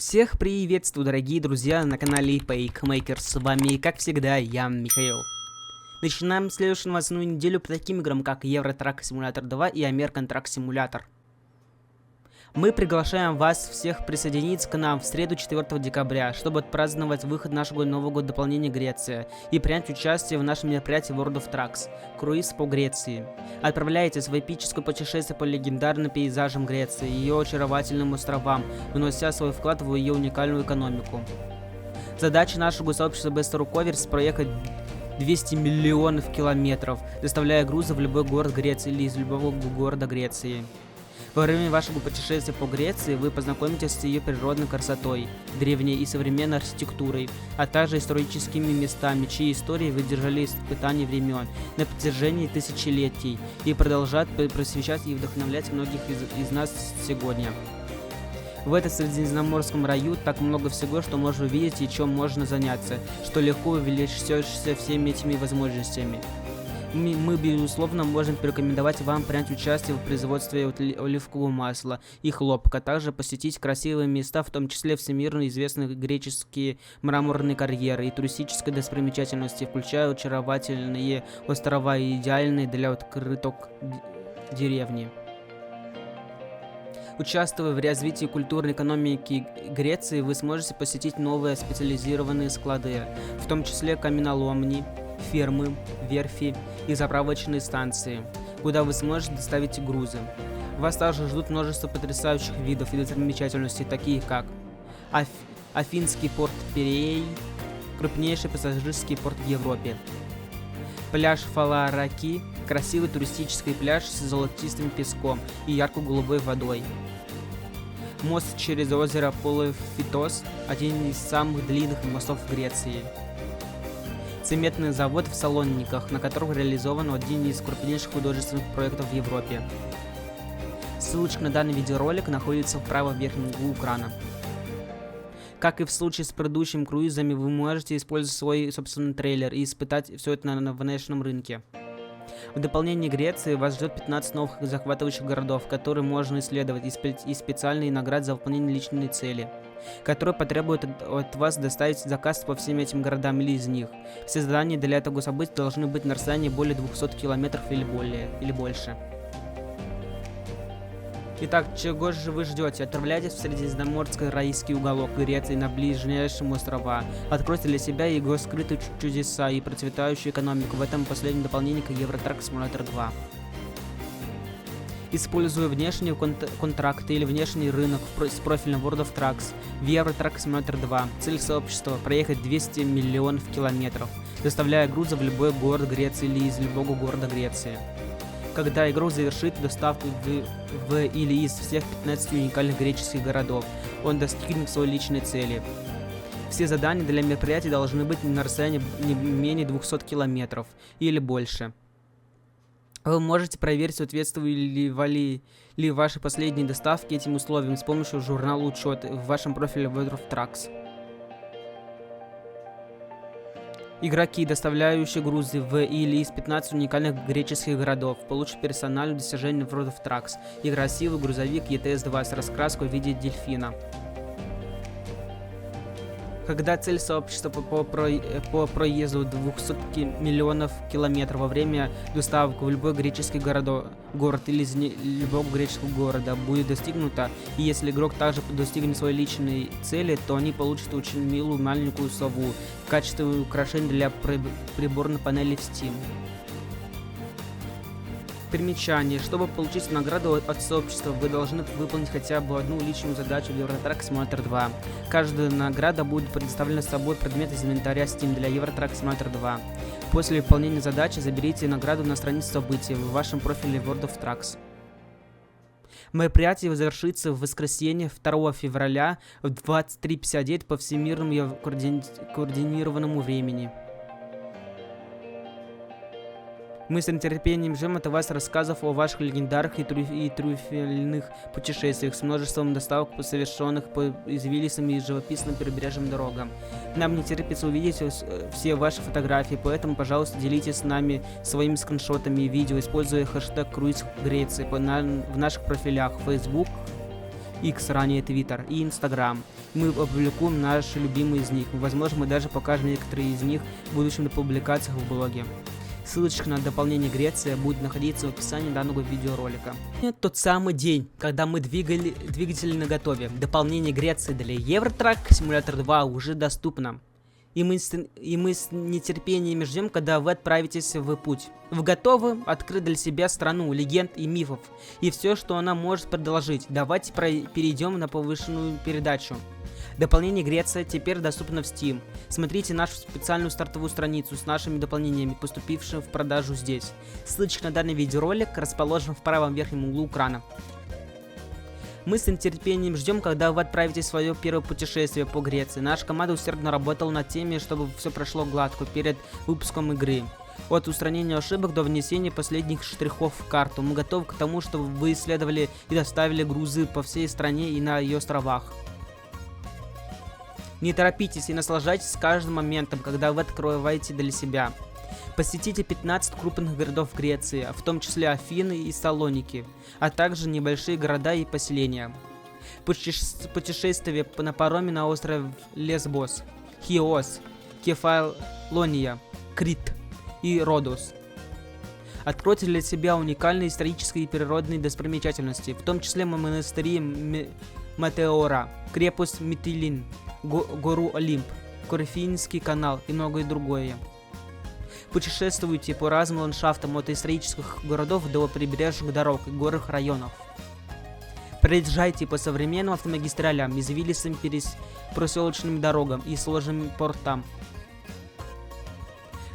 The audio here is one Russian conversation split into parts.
Всех приветствую, дорогие друзья, на канале PakeMaker. С вами, как всегда, я, Михаил. Начинаем следующую новостную неделю по таким играм, как Euro Truck Simulator 2 и American Truck Simulator. Мы приглашаем вас всех присоединиться к нам в среду 4 декабря, чтобы отпраздновать выход нашего нового года дополнения Греция и принять участие в нашем мероприятии World of Trucks – круиз по Греции. Отправляйтесь в эпическое путешествие по легендарным пейзажам Греции и ее очаровательным островам, внося свой вклад в ее уникальную экономику. Задача нашего сообщества Best Ruckovers – проехать 200 миллионов километров, доставляя грузы в любой город Греции или из любого города Греции. Во время вашего путешествия по Греции вы познакомитесь с ее природной красотой, древней и современной архитектурой, а также историческими местами, чьи истории выдержали испытания времен на протяжении тысячелетий и продолжают просвещать и вдохновлять многих из нас сегодня. В этом средиземноморском раю так много всего, что можно увидеть и чем можно заняться, что легко увеличишься всеми этими возможностями. Мы, безусловно, можем порекомендовать вам принять участие в производстве оливкового масла и хлопка, а также посетить красивые места, в том числе всемирно известные греческие мраморные карьеры и туристические достопримечательности, включая очаровательные острова и идеальные для открыток деревни. Участвуя в развитии культурной экономики Греции, вы сможете посетить новые специализированные склады, в том числе каменоломни, фермы, верфи и заправочные станции, куда вы сможете доставить грузы. Вас также ждут множество потрясающих видов и достопримечательностей, такие как Афинский порт Пирей, крупнейший пассажирский порт в Европе, пляж Фалараки, красивый туристический пляж с золотистым песком и ярко-голубой водой, мост через озеро Полофитос, один из самых длинных мостов в Греции, цементный завод в Салониках, на котором реализован один из крупнейших художественных проектов в Европе. Ссылочка на данный видеоролик находится в правом верхнем углу экрана. Как и в случае с предыдущими круизами, вы можете использовать свой собственный трейлер и испытать все это на внешнем рынке. В дополнение Греции вас ждет 15 новых захватывающих городов, которые можно исследовать, и специальные награды за выполнение личной цели, которые потребуют от вас доставить заказ по всем этим городам или из них. Все задания для этого события должны быть на расстоянии более 200 километров или больше. Итак, чего же вы ждете? Отправляйтесь в средиземноморский райский уголок Греции на ближайшие острова. Откройте для себя его скрытые чудеса и процветающую экономику в этом последнем дополнении к Euro Truck Simulator 2. Используя внешние контракты или внешний рынок с профилем World of Trucks в Euro Truck Simulator 2, цель сообщества – проехать 200 миллионов километров, доставляя грузы в любой город Греции или из любого города Греции. Когда игрок завершит доставку в или из всех 15 уникальных греческих городов, он достигнет своей личной цели. Все задания для мероприятия должны быть на расстоянии не менее 200 километров или больше. Вы можете проверить, соответствовали ли ваши последние доставки этим условиям с помощью журнала учета в вашем профиле World of Trucks. Игроки, доставляющие грузы в или из 15 уникальных греческих городов, получат персональное достижение в World of Trucks и красивый грузовик ETS-2 с раскраской в виде дельфина. Когда цель сообщества по проезду 200 миллионов километров во время доставок в любой греческий город или из любого греческого города будет достигнута, и если игрок также достигнет своей личной цели, то они получат очень милую маленькую сову в качестве украшения для приборной панели в Steam. Примечание. Чтобы получить награду от сообщества, вы должны выполнить хотя бы одну личную задачу в Euro Truck Simulator 2. Каждая награда будет предоставлена с собой предмет из инвентаря Steam для Euro Truck Simulator 2. После выполнения задачи заберите награду на странице событий в вашем профиле World of Trucks. Мероприятие завершится в воскресенье 2 февраля в 23:59 по всемирному координированному времени. Мы с нетерпением ждем от вас рассказов о ваших легендарных и трюфельных путешествиях с множеством доставок, совершенных по извилистым и живописным прибрежным дорогам. Нам не терпится увидеть все ваши фотографии, поэтому, пожалуйста, делитесь с нами своими скриншотами и видео, используя хэштег Круиз Греции в наших профилях Facebook, X, ранее Twitter, и Instagram. Мы опубликуем наши любимые из них. Возможно, мы даже покажем некоторые из них в будущем на публикациях в блоге. Ссылочка на дополнение Греция будет находиться в описании данного видеоролика. Это тот самый день, когда мы двигатели наготове. Дополнение Греции для Евротрак Simulator 2 уже доступно. И мы с нетерпением ждем, когда вы отправитесь в путь. Вы готовы открыть для себя страну легенд и мифов и все, что она может предложить. Давайте перейдем на повышенную передачу. Дополнение Греция теперь доступно в Steam. Смотрите нашу специальную стартовую страницу с нашими дополнениями, поступившими в продажу здесь. Ссылочка на данный видеоролик расположен в правом верхнем углу экрана. Мы с нетерпением ждем, когда вы отправитесь в свое первое путешествие по Греции. Наша команда усердно работала над теми, чтобы все прошло гладко перед выпуском игры. От устранения ошибок до внесения последних штрихов в карту. Мы готовы к тому, чтобы вы исследовали и доставили грузы по всей стране и на ее островах. Не торопитесь и наслаждайтесь каждым моментом, когда вы открываете для себя. Посетите 15 крупных городов Греции, в том числе Афины и Салоники, а также небольшие города и поселения. Путешествие на пароме на остров Лесбос, Хиос, Кефалония, Крит и Родос. Откройте для себя уникальные исторические и природные достопримечательности, в том числе монастыри Метеора, крепость Митилин, гору Олимп, Корфинский канал и многое другое. Путешествуйте по разным ландшафтам от исторических городов до прибрежных дорог и горных районов. Проезжайте по современным автомагистралям, извилистым проселочным дорогам и сложным портам.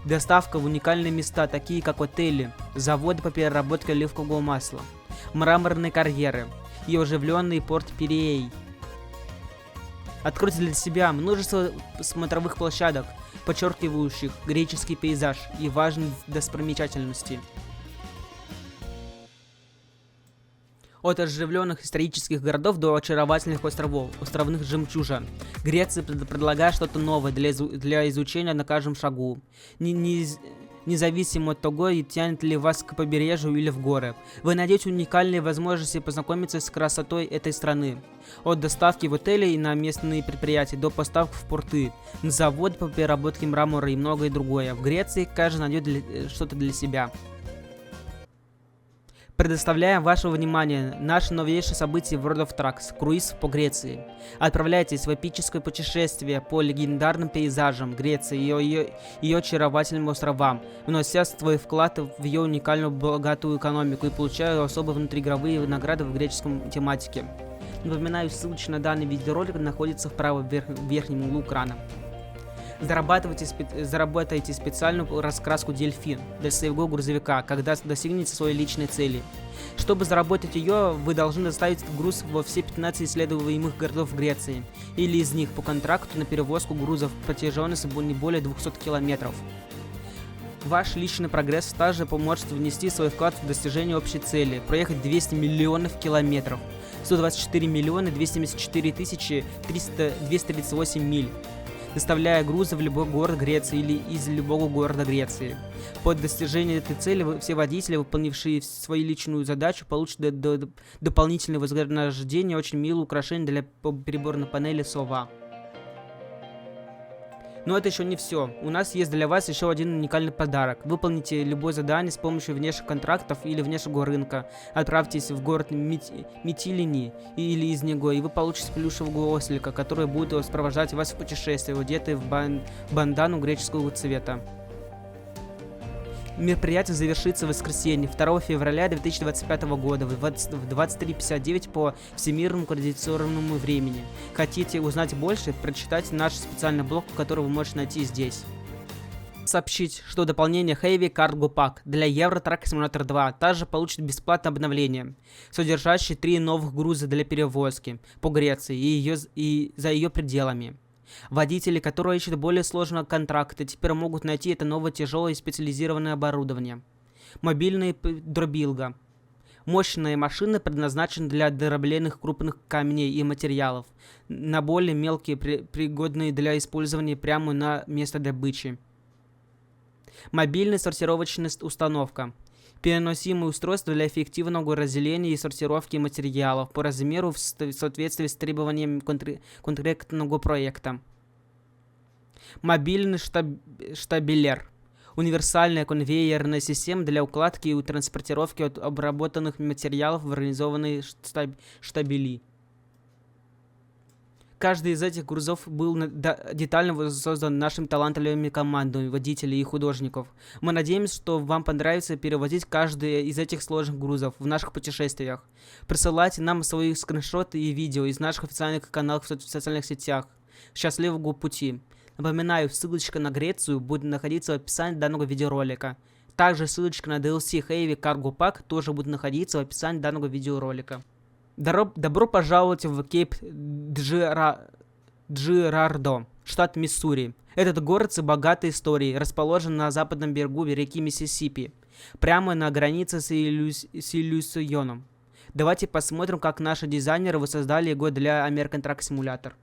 Доставка в уникальные места, такие как отели, заводы по переработке оливкового масла, мраморные карьеры и оживленный порт Пиреи. Откройте для себя множество смотровых площадок, подчеркивающих греческий пейзаж и важные достопримечательности. От оживленных исторических городов до очаровательных островов, островных жемчужин. Греция предлагает что-то новое для изучения на каждом шагу. Независимо от того, тянет ли вас к побережью или в горы. Вы найдете уникальные возможности познакомиться с красотой этой страны. От доставки в отели и на местные предприятия до поставок в порты, на завод по переработке мрамора и многое другое. В Греции каждый найдет что-то для себя. Предоставляем вашему вниманию наше новейшее событие World of Trucks – круиз по Греции. Отправляйтесь в эпическое путешествие по легендарным пейзажам Греции и ее очаровательным островам, внося свой вклад в ее уникальную богатую экономику и получая особые внутриигровые награды в греческом тематике. Напоминаю, ссылочка на данный видеоролик находится в правом верхнем углу экрана. Заработайте специальную раскраску дельфин для своего грузовика, когда достигнете своей личной цели. Чтобы заработать ее, вы должны доставить груз во все 15 исследуемых городов Греции, или из них по контракту на перевозку грузов протяженностью не более 200 километров. Ваш личный прогресс также поможет внести свой вклад в достижение общей цели – проехать 200 миллионов километров, 124 миллиона 274 тысячи 238 миль, доставляя грузы в любой город Греции или из любого города Греции. Под достижение этой цели все водители, выполнившие свою личную задачу, получат дополнительное вознаграждение, очень милое украшение для приборной панели «Сова». Но это еще не все. У нас есть для вас еще один уникальный подарок. Выполните любое задание с помощью внешних контрактов или внешнего рынка. Отправьтесь в город Митилини или из него, и вы получите плюшевого ослика, который будет сопровождать вас в путешествии, одетый в бандану греческого цвета. Мероприятие завершится в воскресенье, 2 февраля 2025 года в 23:59 по всемирному координационному времени. Хотите узнать больше? Прочитайте наш специальный блог, который вы можете найти здесь. Сообщить, что дополнение Heavy Cargo Pack для Euro Truck Simulator 2 также получит бесплатное обновление, содержащее 3 новых груза для перевозки по Греции и за ее пределами. Водители, которые ищут более сложного контракта, теперь могут найти это новое тяжелое и специализированное оборудование. Мобильная дробилка. Мощная машина предназначена для дробленных крупных камней и материалов, на более мелкие, пригодные для использования прямо на место добычи. Мобильная сортировочная установка. Переносимые устройства для эффективного разделения и сортировки материалов по размеру в соответствии с требованиями конкретного проекта. Мобильный штабелер. Универсальная конвейерная система для укладки и транспортировки обработанных материалов в организованные штабели. Каждый из этих грузов был детально создан нашими талантливыми командами, водителей и художников. Мы надеемся, что вам понравится перевозить каждый из этих сложных грузов в наших путешествиях. Присылайте нам свои скриншоты и видео из наших официальных каналов в социальных сетях. Счастливого пути! Напоминаю, ссылочка на Грецию будет находиться в описании данного видеоролика. Также ссылочка на DLC Heavy Cargo Pack тоже будет находиться в описании данного видеоролика. Добро пожаловать в Кейп Джирардо, штат Миссури. Этот город с богатой историей расположен на западном берегу реки Миссисипи, прямо на границе с Иллюсионом. Давайте посмотрим, как наши дизайнеры воссоздали его для American Truck Simulator.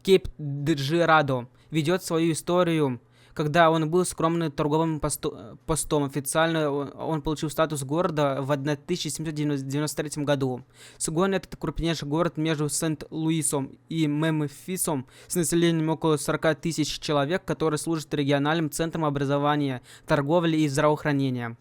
Кейп Джирардо ведет свою историю, когда он был скромным торговым постом. Официально он получил статус города в 1793 году. Сегодня это крупнейший город между Сент-Луисом и Мемфисом с населением около 40 тысяч человек, который служит региональным центром образования, торговли и здравоохранения.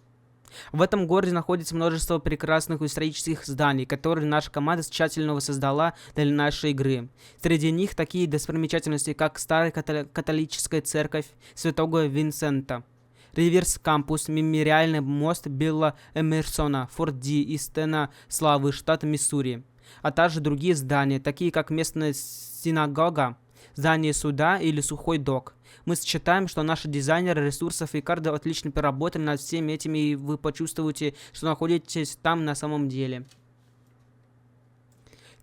В этом городе находится множество прекрасных исторических зданий, которые наша команда тщательно воссоздала для нашей игры. Среди них такие достопримечательности, как Старая католическая церковь Святого Винсента, Риверс Кампус, Мемориальный мост Билла Эмерсона, Форт Ди и Стена Славы, штат Миссури, а также другие здания, такие как местная синагога, здание суда или сухой док. Мы считаем, что наши дизайнеры ресурсов и карты отлично поработали над всеми этими, и вы почувствуете, что находитесь там на самом деле.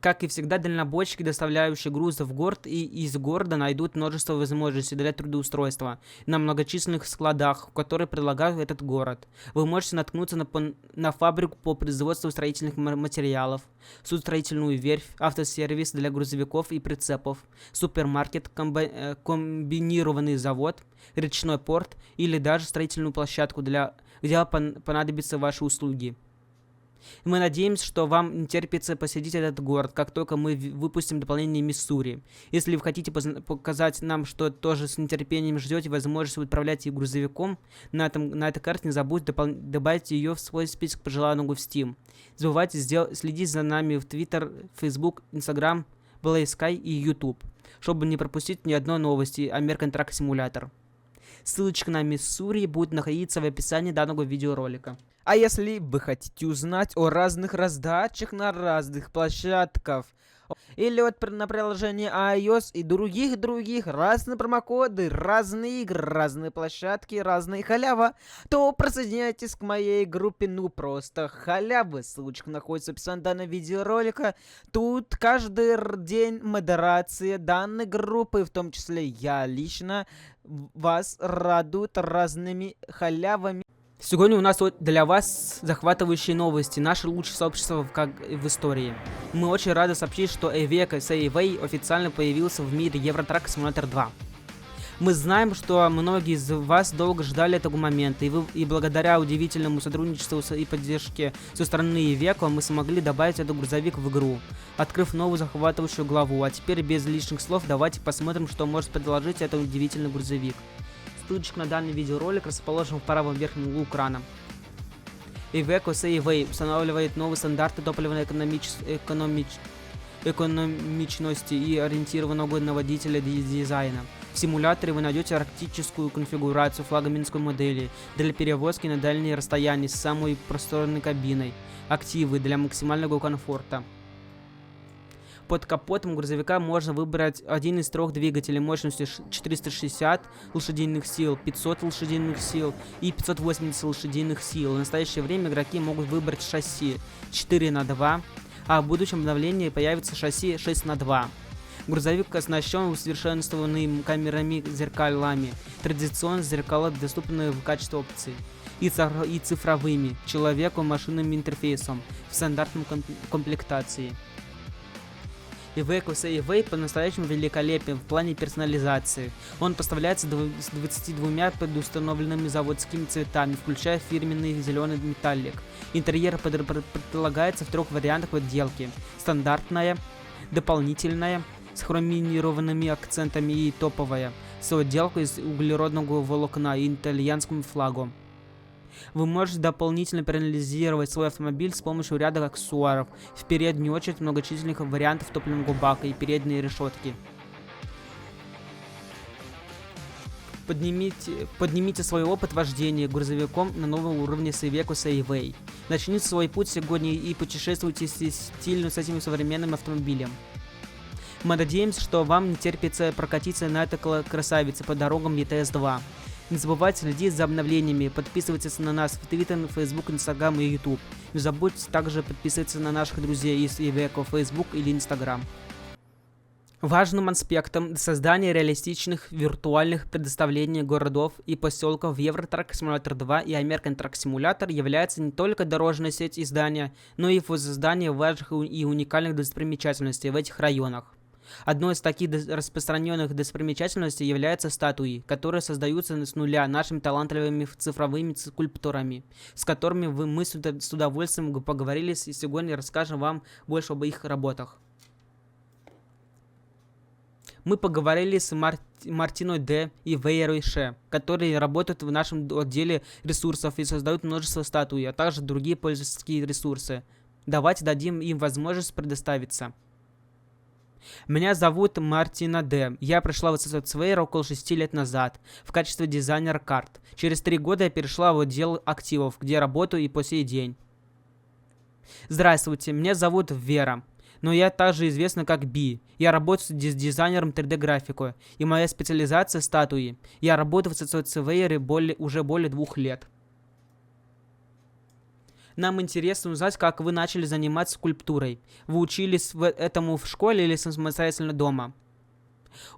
Как и всегда, дальнобойщики, доставляющие грузы в город и из города, найдут множество возможностей для трудоустройства на многочисленных складах, которые предлагают этот город. Вы можете наткнуться на фабрику по производству строительных материалов, судостроительную верфь, автосервис для грузовиков и прицепов, супермаркет, комбинированный завод, речной порт или даже строительную площадку, где понадобятся ваши услуги. Мы надеемся, что вам не терпится посетить этот город, как только мы выпустим дополнение Миссури. Если вы хотите показать нам, что тоже с нетерпением ждете возможность управлять и грузовиком, на этой карте не забудьте добавить ее в свой список пожеланного в Steam. Не забывайте следить за нами в Twitter, Facebook, Instagram, Blaze Sky и YouTube, чтобы не пропустить ни одной новости American Truck Simulator. Ссылочка на Миссури будет находиться в описании данного видеоролика. А если вы хотите узнать о разных раздачах на разных площадках, или вот на приложении iOS и других разные промокоды, разные игры, разные площадки, разные халява, то присоединяйтесь к моей группе «Ну просто халявы». Ссылочка находится в описании данного видеоролика. Тут каждый день модерация данной группы, в том числе я лично, вас радует разными халявами. Сегодня у нас для вас захватывающие новости, наше лучшее сообщество как в истории. Мы очень рады сообщить, что Iveco CAV официально появился в мире Euro Truck Simulator 2. Мы знаем, что многие из вас долго ждали этого момента, и благодаря удивительному сотрудничеству и поддержке со стороны Iveco мы смогли добавить этот грузовик в игру, открыв новую захватывающую главу. А теперь без лишних слов давайте посмотрим, что может предложить этот удивительный грузовик. Ссылочка на данный видеоролик расположен в правом верхнем углу экрана. Iveco CAV устанавливает новые стандарты топливной экономичности и ориентированного на водителя дизайна. В симуляторе вы найдете арктическую конфигурацию флагманской модели для перевозки на дальние расстояния с самой просторной кабиной, активы для максимального комфорта. Под капотом грузовика можно выбрать один из трех двигателей мощностью 460 лошадиных сил, 500 лошадиных сил и 580 лошадиных сил. В настоящее время игроки могут выбрать шасси 4х2, а в будущем обновлении появится шасси 6х2. Грузовик оснащен усовершенствованными камерами зеркалами. Традиционно зеркала доступны в качестве опций. И цифровыми, человеку машинным интерфейсом в стандартной комплектации. Iveco Say по-настоящему великолепен в плане персонализации. Он поставляется с 22 предустановленными заводскими цветами, включая фирменный зеленый металлик. Интерьер предлагается в 3 вариантах отделки: стандартная, дополнительная, с хромированными акцентами и топовая, с отделкой из углеродного волокна и итальянским флагом. Вы можете дополнительно персонализировать свой автомобиль с помощью ряда аксессуаров, в переднюю очередь многочисленных вариантов топливного бака и передней решетки. Поднимите свой опыт вождения грузовиком на новый уровень с Iveco Say. Начните свой путь сегодня и путешествуйте стильно с этим современным автомобилем. Мы надеемся, что вам не терпится прокатиться на этой красавице по дорогам ETS 2. Не забывайте следить за обновлениями, подписывайтесь на нас в Twitter, Facebook, Instagram и YouTube. Не забудьте также подписываться на наших друзей из Iveco, Facebook или Instagram. Важным аспектом создания реалистичных виртуальных предоставлений городов и поселков в Euro Truck Simulator 2 и American Truck Simulator является не только дорожная сеть издания, но и создание важных и уникальных достопримечательностей в этих районах. Одной из таких распространенных достопримечательностей являются статуи, которые создаются с нуля нашими талантливыми цифровыми скульпторами, с которыми мы с удовольствием поговорили и сегодня расскажем вам больше об их работах. Мы поговорили с Мартиной Д. и Вейерой Ше, которые работают в нашем отделе ресурсов и создают множество статуй, а также другие пользовательские ресурсы. Давайте дадим им возможность предоставиться. Меня зовут Мартина Д. Я пришла в Software около 6 лет назад в качестве дизайнера карт. Через 3 года я перешла в отдел активов, где работаю и по сей день. Здравствуйте, меня зовут Вера, но я также известна как Би. Я работаю с дизайнером 3D-графику, и моя специализация — статуи. Я работаю в Software уже более 2 лет. Нам интересно узнать, как вы начали заниматься скульптурой. Вы учились этому в школе или самостоятельно дома?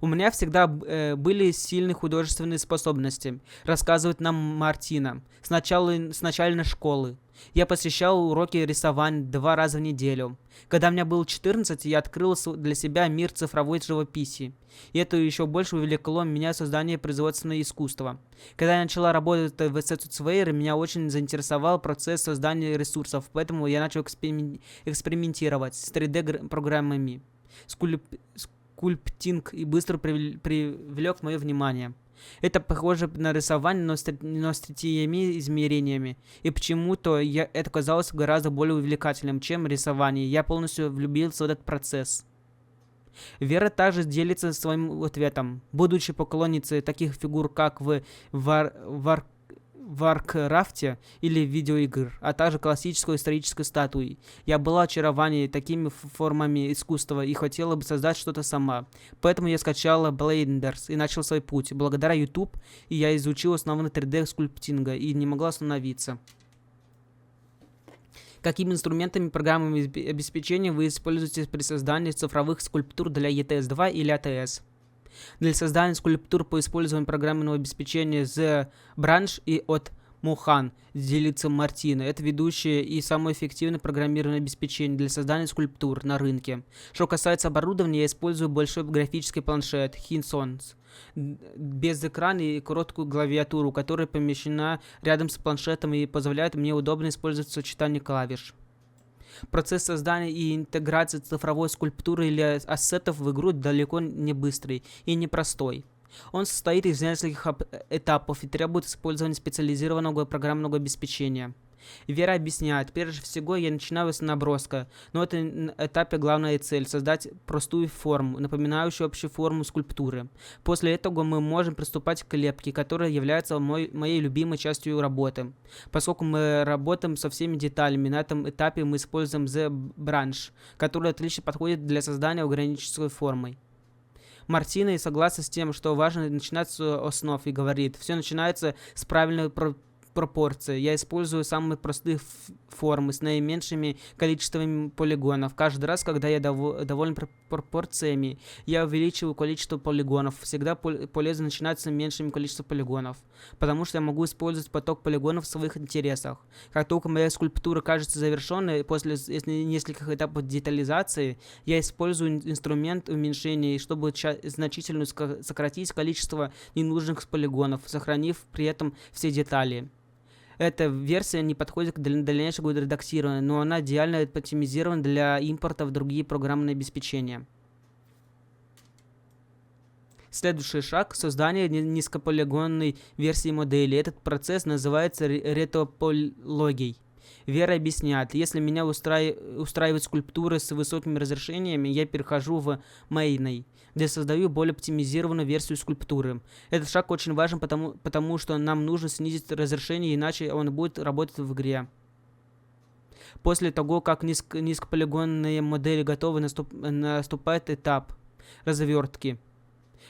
У меня всегда были сильные художественные способности, рассказывает нам Мартина, с начальной школы. Я посещал уроки рисования 2 раза в неделю. Когда мне было 14, я открыл для себя мир цифровой живописи. И это еще больше увлекло меня в создании производственного искусства. Когда я начала работать в Software, меня очень заинтересовал процесс создания ресурсов, поэтому я начал экспериментировать с 3D-программами. Скульптинг и быстро привлек мое внимание. Это похоже на рисование, но с 3 измерениями. И почему-то это казалось гораздо более увлекательным, чем рисование. Я полностью влюбился в этот процесс. Вера также делится своим ответом. Будучи поклонницей таких фигур, как в Варкрафте или видеоигр, а также классической исторической статуи. Я была очарована такими формами искусства и хотела бы создать что-то сама. Поэтому я скачала Blenders и начал свой путь. Благодаря YouTube я изучил основы 3D скульптинга и не могла остановиться. Какими инструментами, программами обеспечения вы используете при создании цифровых скульптур для ETS 2 или ATS? Для создания скульптур по использованию программного обеспечения ZBrush и от Mohan делится Мартина. Это ведущее и самое эффективное программирование обеспечение для создания скульптур на рынке. Что касается оборудования, я использую большой графический планшет Hinsons без экрана и короткую клавиатуру, которая помещена рядом с планшетом и позволяет мне удобно использовать сочетание клавиш. Процесс создания и интеграции цифровой скульптуры или ассетов в игру далеко не быстрый и непростой. Он состоит из нескольких этапов и требует использования специализированного программного обеспечения. Вера объясняет, прежде всего я начинаю с наброска, но это на этапе главная цель — создать простую форму, напоминающую общую форму скульптуры. После этого мы можем приступать к лепке, которая является моей любимой частью работы. Поскольку мы работаем со всеми деталями, на этом этапе мы используем ZBrush, который отлично подходит для создания органической формы. Мартина согласна с тем, что важно начинать с основ и говорит, все начинается с правильной пропорции. Я использую самые простые формы с наименьшими количествами полигонов. Каждый раз, когда я доволен пропорциями, я увеличиваю количество полигонов. Всегда полезно начинать с меньшим количеством полигонов, потому что я могу использовать поток полигонов в своих интересах. Как только моя скульптура кажется завершенной, после нескольких этапов детализации, я использую инструмент уменьшения, чтобы значительно сократить количество ненужных полигонов, сохранив при этом все детали. Эта версия не подходит к дальнейшему редактированию, но она идеально оптимизирована для импорта в другие программные обеспечения. Следующий шаг — создание низкополигонной версии модели. Этот процесс называется ретопологией. Вера объясняет: если меня устраивают скульптуры с высокими разрешениями, я перехожу в Mainly, где создаю более оптимизированную версию скульптуры. Этот шаг очень важен, потому что нам нужно снизить разрешение, иначе он будет работать в игре. После того, как низкополигонные модели готовы, наступает этап развертки.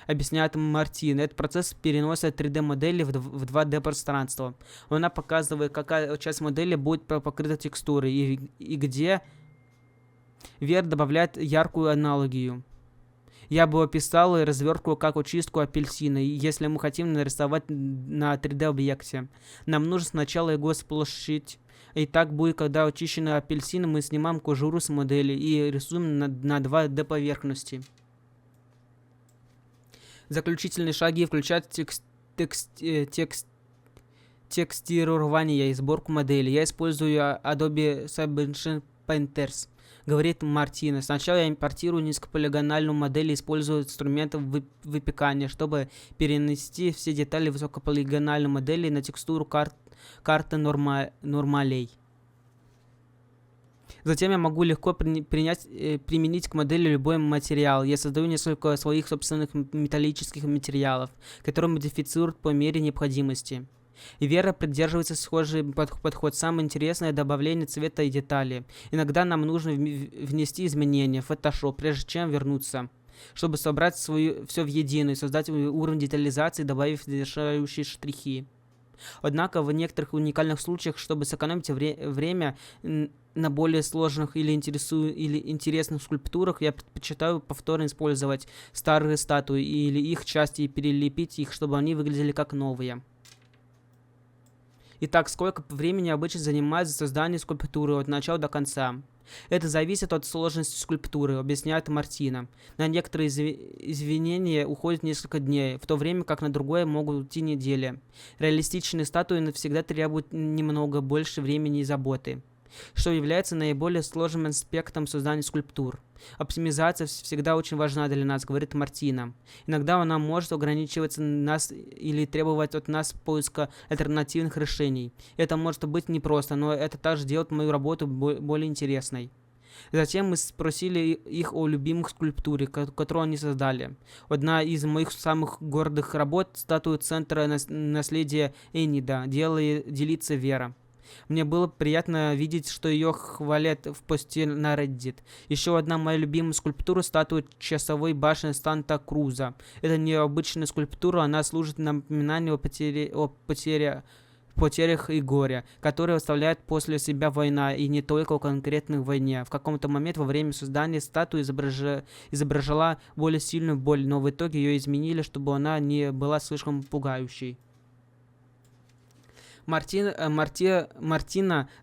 Объясняет Мартин. Этот процесс переносит 3D-модели в 2D-пространство. Она показывает, какая часть модели будет покрыта текстурой и где Вер добавляет яркую аналогию. Я бы описал развертку как очистку апельсина, если мы хотим нарисовать на 3D-объекте. Нам нужно сначала его сплошить. И так будет, когда очищенный апельсин, мы снимаем кожуру с модели и рисуем на 2D-поверхности. Заключительные шаги включают текстурирование и сборку модели. Я использую Adobe Substance Painters, говорит Мартина. Сначала я импортирую низкополигональную модель и использую инструменты выпекания, чтобы перенести все детали высокополигональной модели на текстуру карты нормалей. Затем я могу легко применить к модели любой материал. Я создаю несколько своих собственных металлических материалов, которые модифицируют по мере необходимости. И Вера придерживается схожий подход. Самое интересное — добавление цвета и деталей. Иногда нам нужно внести изменения в Photoshop, прежде чем вернуться, чтобы собрать все в единую и создать уровень детализации, добавив завершающие штрихи. Однако в некоторых уникальных случаях, чтобы сэкономить время на более сложных или интересных скульптурах, я предпочитаю повторно использовать старые статуи или их части и перелепить их, чтобы они выглядели как новые. Итак, сколько времени обычно занимает создание скульптуры от начала до конца? Это зависит от сложности скульптуры, объясняет Мартина. На некоторые извинения уходит несколько дней, в то время как на другое могут уйти недели. Реалистичные статуи навсегда требуют немного больше времени и заботы, что является наиболее сложным аспектом создания скульптур. Оптимизация всегда очень важна для нас, говорит Мартина. Иногда она может ограничиваться нас или требовать от нас поиска альтернативных решений. Это может быть непросто, но это также делает мою работу более интересной. Затем мы спросили их о любимых скульптуре, которую они создали. Одна из моих самых гордых работ — статуя центра наследия Энида, делится Вера. Мне было приятно видеть, что ее хвалят в посте на Reddit. Еще одна моя любимая скульптура — статуя часовой башни Санта-Круза. Это необычная скульптура, она служит напоминанием о потерях и горе, которые оставляет после себя война, и не только о конкретной войне. В каком-то моменте во время создания статуи изображала более сильную боль, но в итоге ее изменили, чтобы она не была слишком пугающей. Мартина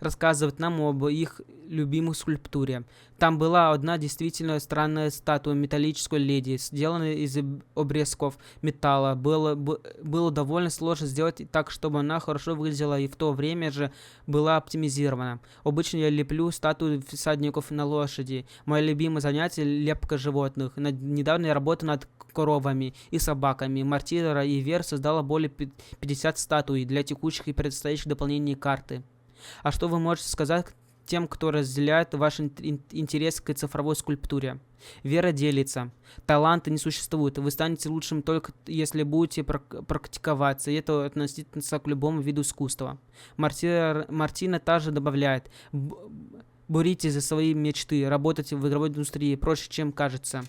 рассказывает нам об их любимой скульптуре. Там была одна действительно странная статуя металлической леди, сделанная из обрезков металла. Было довольно сложно сделать так, чтобы она хорошо выглядела и в то время же была оптимизирована. Обычно я леплю статуи всадников на лошади. Мое любимое занятие — лепка животных. Недавно я работал над коровами и собаками. Мартина и Вер создала более 50 статуй для текущих и предстоящих дополнений карты. А что вы можете сказать тем, кто разделяет ваш интерес к цифровой скульптуре? Вера делится. Таланта не существует. Вы станете лучшим только если будете практиковаться, и это относится к любому виду искусства. Мартина также добавляет: боритесь за свои мечты, работать в игровой индустрии проще, чем кажется.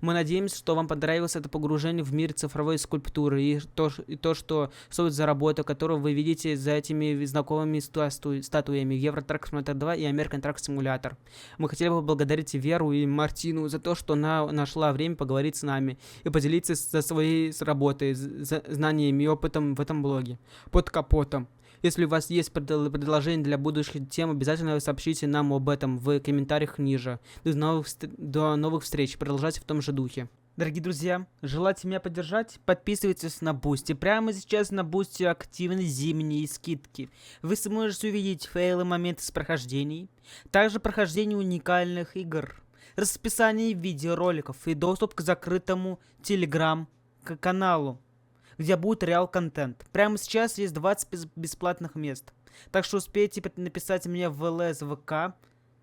Мы надеемся, что вам понравилось это погружение в мир цифровой скульптуры и то, что стоит за работу, которую вы видите за этими знакомыми статуями Euro Truck Simulator 2 и American Truck Simulator. Мы хотели бы поблагодарить Веру и Мартину за то, что она нашла время поговорить с нами и поделиться со своей работой, знаниями и опытом в этом блоге. Под капотом. Если у вас есть предложения для будущих тем, обязательно сообщите нам об этом в комментариях ниже. До новых встреч. Продолжайте в том же духе. Дорогие друзья, желаете меня поддержать? Подписывайтесь на Boosty. Прямо сейчас на Boosty активны зимние скидки. Вы сможете увидеть фейлы, моменты с прохождений, также прохождение уникальных игр, расписание видеороликов и доступ к закрытому телеграм-каналу, где будет реал-контент. Прямо сейчас есть 20 бесплатных мест. Так что успейте написать мне в ЛС ВК.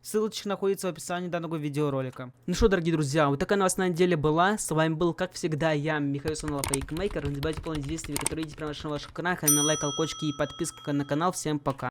Ссылочка находится в описании данного видеоролика. Ну что, дорогие друзья, вот такая новостная неделя была. С вами был, как всегда, я, Михаил с канала Пейкмейкер. Не забывайте выполнять действия, которые видите прямо на ваших экранах. На лайк, колокольчики и подписка на канал. Всем пока.